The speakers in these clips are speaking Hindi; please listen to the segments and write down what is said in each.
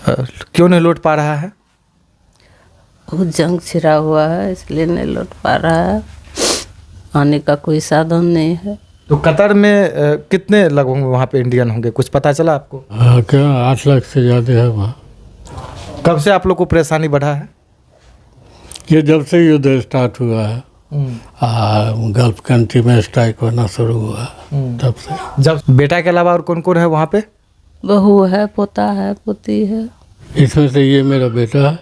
क्यों नहीं लौट पा रहा है? बहुत जंग छिड़ा हुआ है, इसलिए नहीं लौट पा रहा है। आने का कोई साधन नहीं है। तो कतर में कितने लगभग वहाँ पे इंडियन होंगे, कुछ पता चला आपको? हाँ, क्या 8 लाख से ज़्यादा है वहाँ। कब से आप लोग को परेशानी बढ़ा है? ये जब से युद्ध स्टार्ट हुआ है, गल्फ कंट्री में स्ट्राइक होना शुरू हुआ तब से। जब बेटा के अलावा और कौन कौन है वहाँ पे? बहू है, पोता है, पोती है। इसमें से ये मेरा बेटा है,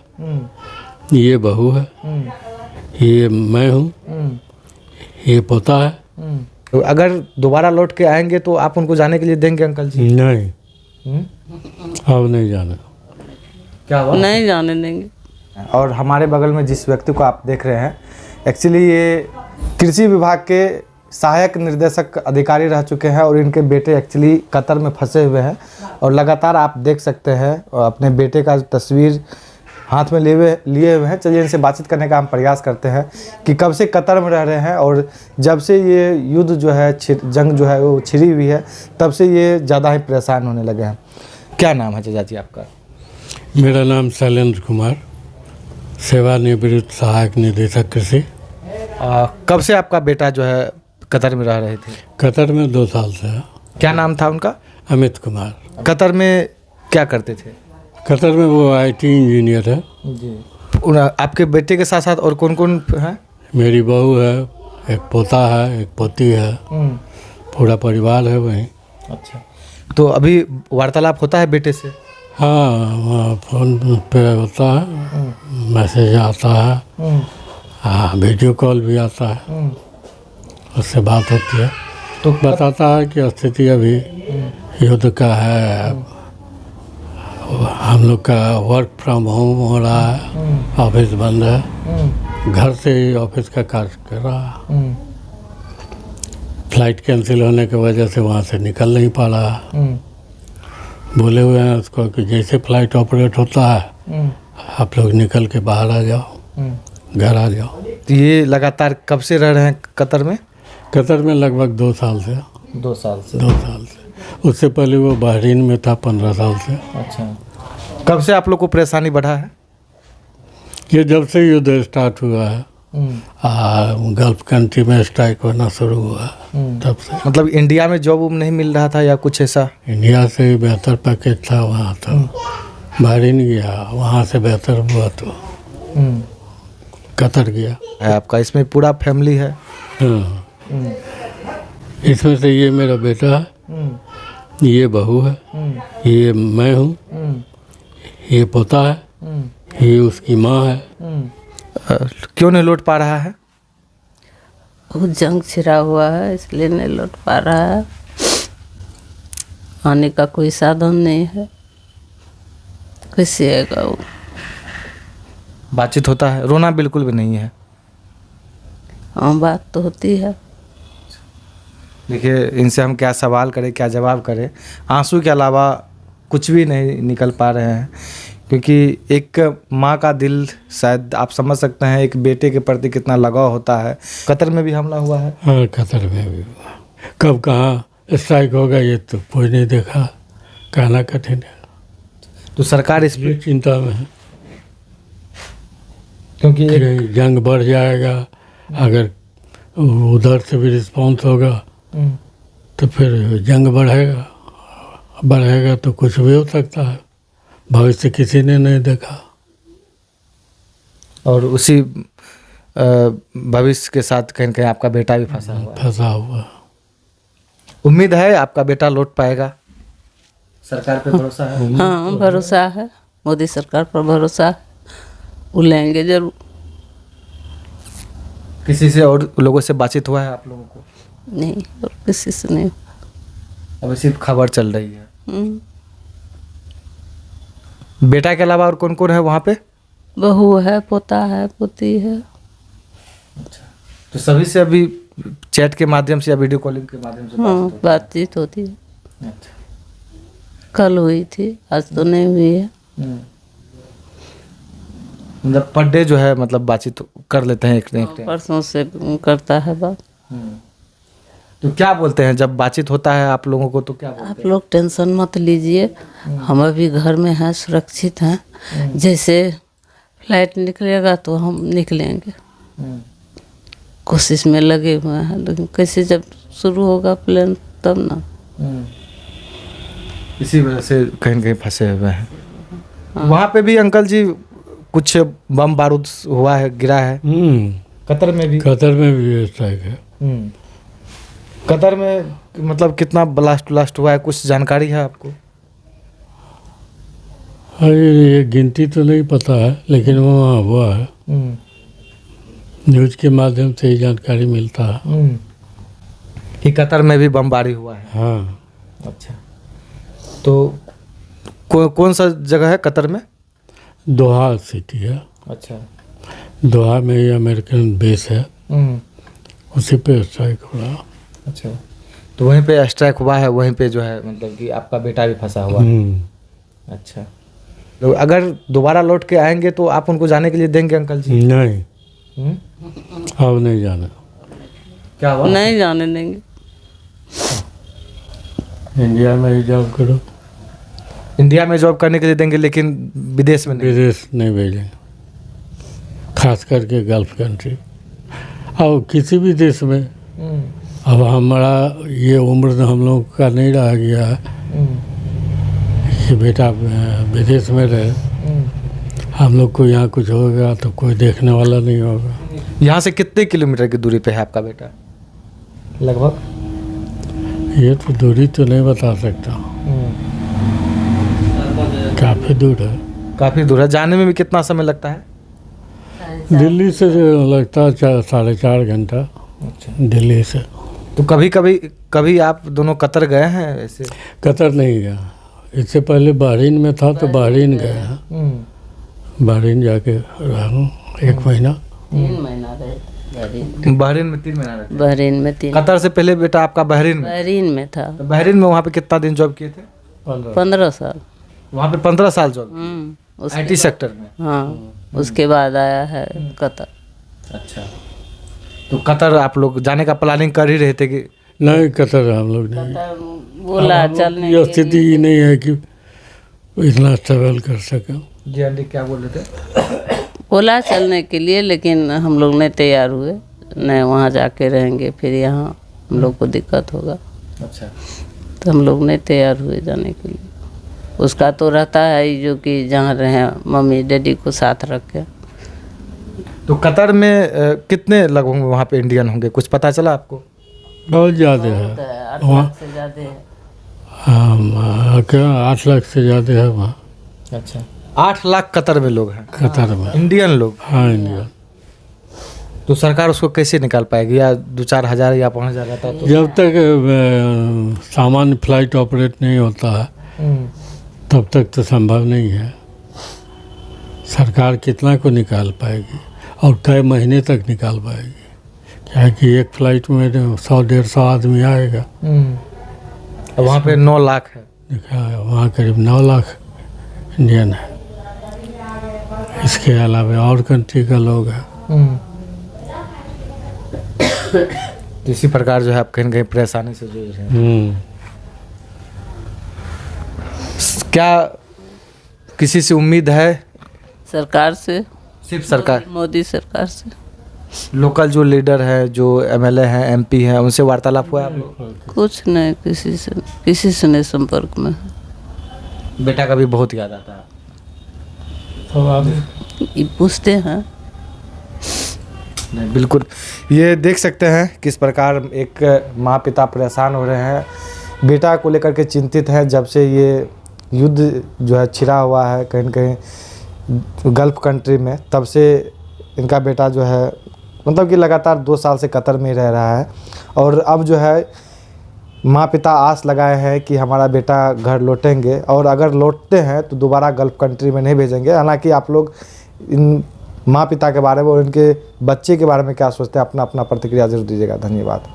ये बहू है, ये मैं हूँ, ये पोता है। तो अगर दोबारा लौट के आएंगे तो आप उनको जाने के लिए देंगे अंकल जी? नहीं, अब नहीं जाना। क्या हुआ? नहीं जाने देंगे। और हमारे बगल में जिस व्यक्ति को आप देख रहे हैं, एक्चुअली ये कृषि विभाग के सहायक निर्देशक अधिकारी रह चुके हैं और इनके बेटे एक्चुअली कतर में फंसे हुए हैं। और लगातार आप देख सकते हैं अपने बेटे का तस्वीर हाथ में लिए हुए हैं। चलिए इनसे बातचीत करने का हम प्रयास करते हैं कि कब से कतर में रह रहे हैं और जब से ये युद्ध जो है, जंग जो है वो छिड़ी हुई है, तब से ये ज़्यादा ही परेशान होने लगे हैं। क्या नाम है चाचा जी आपका? मेरा नाम शैलेंद्र कुमार, सेवानिवृत्त सहायक निदेशक कृषि। कब से आपका बेटा जो है कतर में रह रहे थे? कतर में 2 साल से है। क्या नाम था उनका? अमित कुमार। कतर में क्या करते थे? कतर में वो IT इंजीनियर है जी। आपके बेटे के साथ साथ और कौन कौन है? मेरी बहू है, एक पोता है, एक पोती है, पूरा परिवार है वहीं। अच्छा, तो अभी वार्तालाप होता है बेटे से? हाँ, वहाँ फ़ोन पे होता है, मैसेज आता है, हाँ, वीडियो कॉल भी आता है, उससे बात होती है। तो बताता है कि स्थिति अभी युद्ध का है, हम लोग का वर्क फ्रॉम होम हो रहा है, ऑफिस बंद है, घर से ही ऑफिस का कार्य कर रहा है। फ्लाइट कैंसिल होने की वजह से वहाँ से निकल नहीं पा रहा है। बोले हुए हैं उसको कि जैसे फ्लाइट ऑपरेट होता है आप लोग निकल के बाहर आ जाओ, घर आ जाओ। तो ये लगातार कब से रह रहे हैं कतर में? कतर में लगभग 2 साल से। 2 साल से। 2 साल से। उससे पहले वो बहरीन में था 15 साल से। अच्छा, कब से आप लोग को परेशानी बढ़ा है? ये जब से युद्ध स्टार्ट हुआ है, गल्फ कंट्री में स्ट्राइक होना शुरू हुआ तब से। मतलब इंडिया में जॉब नहीं मिल रहा था या कुछ ऐसा? इंडिया से बेहतर पैकेज था वहाँ, तो बहरीन गया, वहाँ से बेहतर हुआ तो कतर गया है आपका। इसमें पूरा फैमिली है? हाँ, इसमें से ये मेरा बेटा है, ये बहू है, ये मैं हूँ, ये पोता है, ये उसकी माँ है। क्यों नहीं लौट पा रहा है? बहुत जंग छिड़ा हुआ है, इसलिए नहीं लौट पा रहा है। आने का कोई साधन नहीं है। कैसे आएगा वो? बातचीत होता है? रोना बिल्कुल भी नहीं है? हाँ, बात तो होती है। देखिए, इनसे हम क्या सवाल करें, क्या जवाब करें, आंसू के अलावा कुछ भी नहीं निकल पा रहे हैं। क्योंकि एक माँ का दिल, शायद आप समझ सकते हैं एक बेटे के प्रति कितना लगाव होता है। कतर में भी हमला हुआ है? हाँ, कतर में भी हुआ। कब कहाँ स्ट्राइक होगा ये तो कोई नहीं देखा, कहना कठिन है। तो सरकार इस ये चिंता में है क्योंकि कि जंग बढ़ जाएगा, अगर उधर से भी रिस्पॉन्स होगा तो फिर जंग बढ़ेगा तो कुछ भी हो सकता है। भविष्य किसी ने नहीं देखा। और उसी भविष्य के साथ कहीं कहीं आपका बेटा भी फंसा हुआ। उम्मीद है आपका बेटा लौट पाएगा? सरकार पे भरोसा है? हाँ, भरोसा है, मोदी सरकार पर भरोसा है, वो लेंगे जरूर। किसी से और लोगों से बातचीत हुआ है आप लोगों को? नहीं, और किसी से नहीं। अभी सिर्फ खबर चल रही है। बेटा के अलावा और कौन कौन है वहाँ पे? बहू है, पोता है, पोती है। अच्छा, तो सभी से अभी चैट के माध्यम से या वीडियो कॉलिंग के माध्यम से बातचीत होती है। अच्छा, कल हुई थी, आज तो नहीं हुई है। मतलब पर डे जो है, मतलब बातचीत कर लेते हैं एक न एक टाइम? परसों से करता है बात। तो तो क्या बोलते हैं जब बातचीत होता है आप लोगों को, तो क्या बोलते आप लोग टेंशन मत लीजिए, हम अभी घर में हैं, सुरक्षित हैं। जैसे फ्लाइट निकलेगा तो हम निकलेंगे, हैं? कोशिश में लगे हुए हैं, लेकिन कैसे जब शुरू होगा प्लान तब ना। इसी वजह से कहीं न कहीं फंसे हुए हैं। वहाँ पे भी अंकल जी कुछ बम बारूद हुआ है, गिरा है कतर में भी। कतर में भी स्ट्राइक है। कतर में मतलब कितना ब्लास्ट हुआ है, कुछ जानकारी है आपको? अरे ये गिनती तो नहीं पता है, लेकिन वो वहाँ हुआ है, न्यूज़ के माध्यम से ही जानकारी मिलता है कि कतर में भी बमबारी हुआ है। हाँ। अच्छा, तो कौन सा जगह है कतर में? दोहा सिटी है। अच्छा। दोहा में ही अमेरिकन बेस है, उसी पे स्ट्राइक हो रहा। अच्छा, तो वहीं पे स्ट्राइक हुआ है, वहीं पे जो है मतलब कि आपका बेटा भी फंसा हुआ है। अच्छा, तो अगर दोबारा लौट के आएंगे तो आप उनको जाने के लिए देंगे अंकल जी? नहीं, अब नहीं जाना। क्या हुआ? नहीं जाने देंगे। इंडिया में ही जॉब करो। इंडिया में जॉब करने के लिए देंगे, लेकिन विदेश में नहीं। विदेश नहीं भेजेंगे, खास करके गल्फ कंट्री और किसी भी देश में। अब हमारा ये उम्र हम लोग का नहीं रह गया है कि बेटा विदेश में रहे। हम लोग को यहाँ कुछ होगा तो कोई देखने वाला नहीं होगा। यहाँ से कितने किलोमीटर की दूरी पे है आपका बेटा लगभग? ये तो दूरी तो नहीं बता सकता, काफ़ी दूर है। काफ़ी दूर है। जाने में भी कितना समय लगता है? दिल्ली से लगता है 4.5 घंटा। अच्छा, दिल्ली से। तो कभी आप दोनों कतर गए हैं ऐसे? कतर नहीं गया, इससे पहले बहरीन में था तो बहरीन गए हैं। बहरीन जाके रहा हूँ 1 महीना। 3 महीना रहे बहरीन में 3 महीना रहे। बहरीन में 3। कतर से पहले बेटा आपका बहरीन में? बहरीन में था। तो बहरीन में वहाँ पे कितना दिन जॉब किए थे? 15 साल। वहाँ पे 15 साल जॉब IT सेक्टर में? हाँ, उसके बाद आया है कतर। अच्छा, तो कतर आप लोग जाने का प्लानिंग कर ही रहे थे कि? नहीं, कतर हम लोग नहीं। बोला चलने ये स्थिति ही नहीं है कि इतना ट्रेवल कर सके। जी आंटी क्या बोल रहे थे? बोला चलने के लिए, लेकिन हम लोग नहीं तैयार हुए। नहीं, वहाँ जाके रहेंगे फिर यहाँ हम लोग को दिक्कत होगा। अच्छा, तो हम लोग नहीं तैयार हुए जाने के लिए। उसका तो रहता है ही जो कि जहाँ रहें मम्मी डैडी को साथ रखें। तो कतर में कितने लगभग वहाँ पे इंडियन होंगे, कुछ पता चला आपको? बहुत ज़्यादा है 8 वहाँ। लाख से ज़्यादा है। क्या 8 लाख से ज़्यादा है वहाँ। अच्छा, 8 लाख कतर में लोग हैं, कतर में। इंडियन लोग? हाँ, इंडिया। तो सरकार उसको कैसे निकाल पाएगी? या 2-4 हज़ार या 5 हज़ार रहता है तो? जब तक सामान्य फ्लाइट ऑपरेट नहीं होता है तब तक तो संभव नहीं है। सरकार कितना को निकाल पाएगी और कई महीने तक निकाल पाएगी? क्या कि एक फ्लाइट में 100-150 आदमी आएगा। वहाँ पे 9 लाख है। वहाँ करीब 9 लाख इंडियन है। इसके अलावा और कंट्री का लोग है। तो इसी प्रकार जो है आप कहीं न कहीं परेशानी से जूझ रहे हैं। क्या किसी से उम्मीद है? सरकार से, सिर्फ सरकार? मोदी सरकार से। लोकल जो लीडर है, जो MLA हैं, MP हैं, उनसे वार्तालाप हुआ है आप लोग? कुछ नहीं, किसी से नहीं संपर्क में। बेटा का भी बहुत याद आता है। तो आप ये पूछते हैं। नहीं, बिल्कुल। ये देख सकते हैं किस प्रकार एक माँ पिता परेशान हो रहे हैं, बेटा को लेकर के चिंतित है। जब से ये युद्ध जो है छिड़ा हुआ है कहीं न कहीं गल्फ़ कंट्री में, तब से इनका बेटा जो है मतलब कि लगातार 2 साल से कतर में ही रह रहा है। और अब जो है माँ पिता आस लगाए हैं कि हमारा बेटा घर लौटेंगे, और अगर लौटते हैं तो दोबारा गल्फ़ कंट्री में नहीं भेजेंगे। हालांकि आप लोग इन माँ पिता के बारे में और इनके बच्चे के बारे में क्या सोचते हैं, अपना प्रतिक्रिया जरूर दीजिएगा। धन्यवाद।